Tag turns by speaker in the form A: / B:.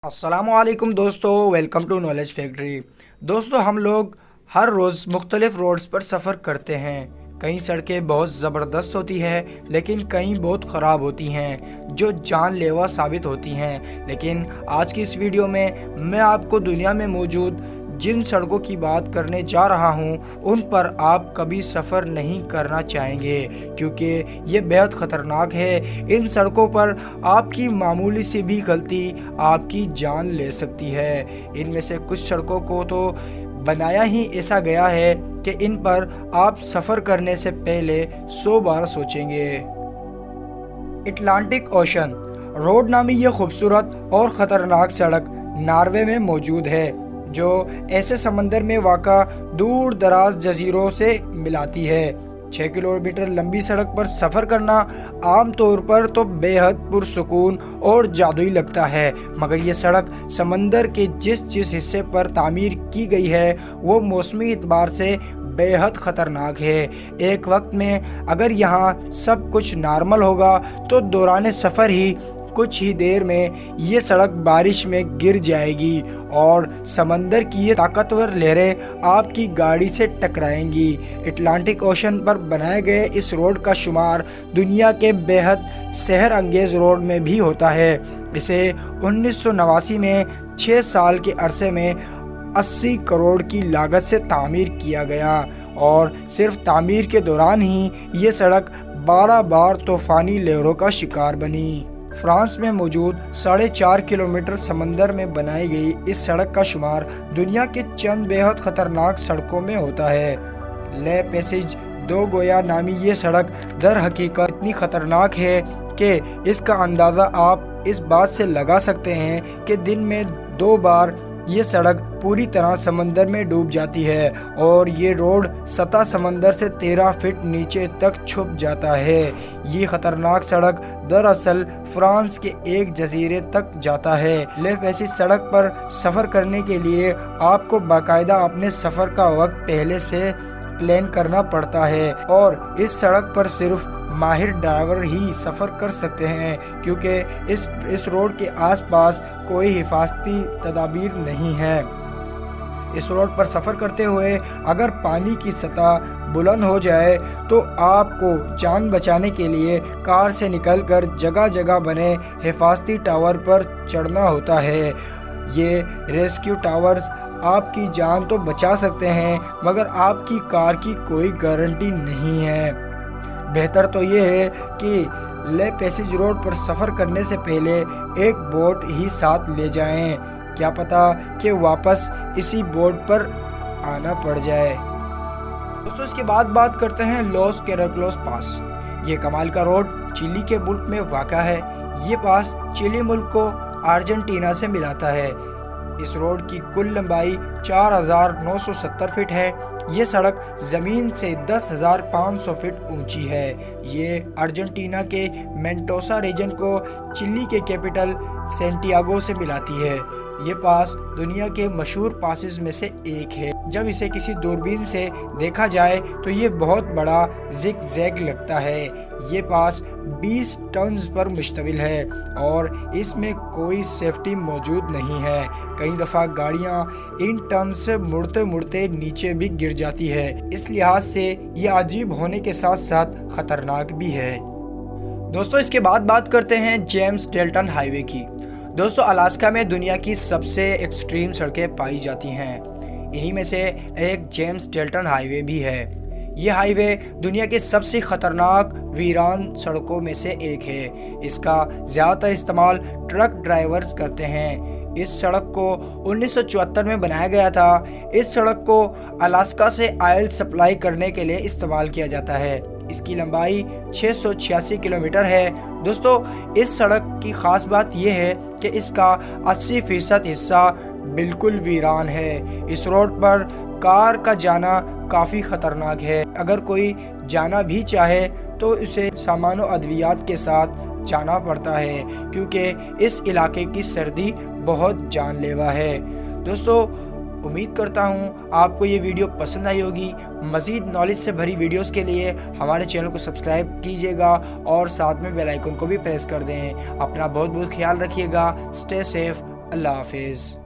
A: अस्सलामुअलैकुम दोस्तों, welcome to knowledge factory. दोस्तों, हम लोग हर रोज़ मुख्तलिफ रोड्स पर सफ़र करते हैं। कई सड़कें बहुत ज़बरदस्त होती हैं, लेकिन कई बहुत ख़राब होती हैं जो जानलेवा साबित होती हैं। लेकिन आज की इस वीडियो में मैं आपको दुनिया में मौजूद जिन सड़कों की बात करने जा रहा हूं, उन पर आप कभी सफ़र नहीं करना चाहेंगे, क्योंकि ये बेहद ख़तरनाक है। इन सड़कों पर आपकी मामूली सी भी गलती आपकी जान ले सकती है। इनमें से कुछ सड़कों को तो बनाया ही ऐसा गया है कि इन पर आप सफ़र करने से पहले 100 बार सोचेंगे। अटलांटिक ओशन रोड नामी ये खूबसूरत और ख़तरनाक सड़क नॉर्वे में मौजूद है, जो ऐसे समंदर में वाक़ा दूर दराज जजीरों से मिलाती है। 6 किलोमीटर लंबी सड़क पर सफ़र करना आम तौर पर तो बेहद पुरसुकून और जादुई लगता है, मगर ये सड़क समंदर के जिस हिस्से पर तामीर की गई है वो मौसमी एतबार से बेहद ख़तरनाक है। एक वक्त में अगर यहाँ सब कुछ नॉर्मल होगा तो दौरान सफ़र ही कुछ ही देर में ये सड़क बारिश में गिर जाएगी और समंदर की ये ताकतवर लहरें आपकी गाड़ी से टकराएंगी। अटलांटिक ओशन पर बनाए गए इस रोड का शुमार दुनिया के बेहद सहर अंगेज रोड में भी होता है। इसे 1989 में 6 साल के अरसे में 80 करोड़ की लागत से तामीर किया गया और सिर्फ तामीर के दौरान ही ये सड़क 12 बार तूफानी लहरों का शिकार बनी। फ्रांस में मौजूद 4.5 किलोमीटर समंदर में बनाई गई इस सड़क का शुमार दुनिया के चंद बेहद खतरनाक सड़कों में होता है। ले पैसेज दो गोया नामी ये सड़क दर हकीकत इतनी खतरनाक है कि इसका अंदाज़ा आप इस बात से लगा सकते हैं कि दिन में 2 बार ये सड़क पूरी तरह समंदर में डूब जाती है और ये रोड सतह समंदर से 13 फीट नीचे तक छुप जाता है। ये खतरनाक सड़क दरअसल फ्रांस के एक जजीरे तक जाता है। लेफ ऐसी सड़क पर सफ़र करने के लिए आपको बाकायदा अपने सफ़र का वक्त पहले से प्लान करना पड़ता है और इस सड़क पर सिर्फ माहिर ड्राइवर ही सफ़र कर सकते हैं, क्योंकि इस रोड के आसपास कोई हिफाजती तदाबीर नहीं है। इस रोड पर सफ़र करते हुए अगर पानी की सतह बुलंद हो जाए तो आपको जान बचाने के लिए कार से निकलकर जगह जगह बने हिफाजती टावर पर चढ़ना होता है। ये रेस्क्यू टावर्स आपकी जान तो बचा सकते हैं, मगर आपकी कार की कोई गारंटी नहीं है। बेहतर तो ये है कि ले पैसेज रोड पर सफ़र करने से पहले एक बोट ही साथ ले जाएं। क्या पता कि वापस इसी बोट पर आना पड़ जाए। दोस्तों, इसके बाद बात करते हैं लॉस कैराक्लोस पास। ये कमाल का रोड चिली के मुल्क में वाक़ा है। ये पास चिली मुल्क को अर्जेंटीना से मिलाता है। इस रोड की कुल लंबाई 4,970 फीट है। ये सड़क ज़मीन से 10,500 फीट ऊंची है। ये अर्जेंटीना के मेंटोसा रीजन को चिली के कैपिटल सैंटियागो से मिलाती है। ये पास दुनिया के मशहूर पासेस में से एक है। जब इसे किसी दूरबीन से देखा जाए तो ये बहुत बड़ा जिग जैग लगता है। ये पास 20 टन पर मुश्तमिल है और इसमें कोई सेफ्टी मौजूद नहीं है। कई दफ़ा गाड़ियाँ इन टन से मुड़ते मुड़ते नीचे भी गिर जाती है। इस लिहाज से ये अजीब होने के साथ साथ ख़तरनाक भी है। दोस्तों, इसके बाद बात करते हैं जेम्स डेल्टन हाईवे की। दोस्तों, अलास्का में दुनिया की सबसे एक्सट्रीम सड़कें पाई जाती हैं। इन्हीं में से एक जेम्स डेल्टन हाईवे भी है। ये हाईवे दुनिया के सबसे ख़तरनाक वीरान सड़कों में से एक है। इसका ज़्यादातर इस्तेमाल ट्रक ड्राइवर्स करते हैं। इस सड़क को 1974 में बनाया गया था। इस सड़क को अलास्का से ऑयल सप्लाई करने के लिए इस्तेमाल किया जाता है। इसकी लंबाई 686 किलोमीटर है। दोस्तों, इस सड़क की ख़ास बात यह है कि इसका 80% हिस्सा बिल्कुल वीरान है। इस रोड पर कार का जाना काफ़ी ख़तरनाक है। अगर कोई जाना भी चाहे तो उसे सामान और अद्वियात के साथ जाना पड़ता है, क्योंकि इस इलाके की सर्दी बहुत जानलेवा है। दोस्तों, उम्मीद करता हूँ आपको ये वीडियो पसंद आई होगी। मज़ीद नॉलेज से भरी वीडियोस के लिए हमारे चैनल को सब्सक्राइब कीजिएगा और साथ में बेल आइकन को भी प्रेस कर दें। अपना बहुत बहुत ख्याल रखिएगा। Stay safe. اللہ حافظ.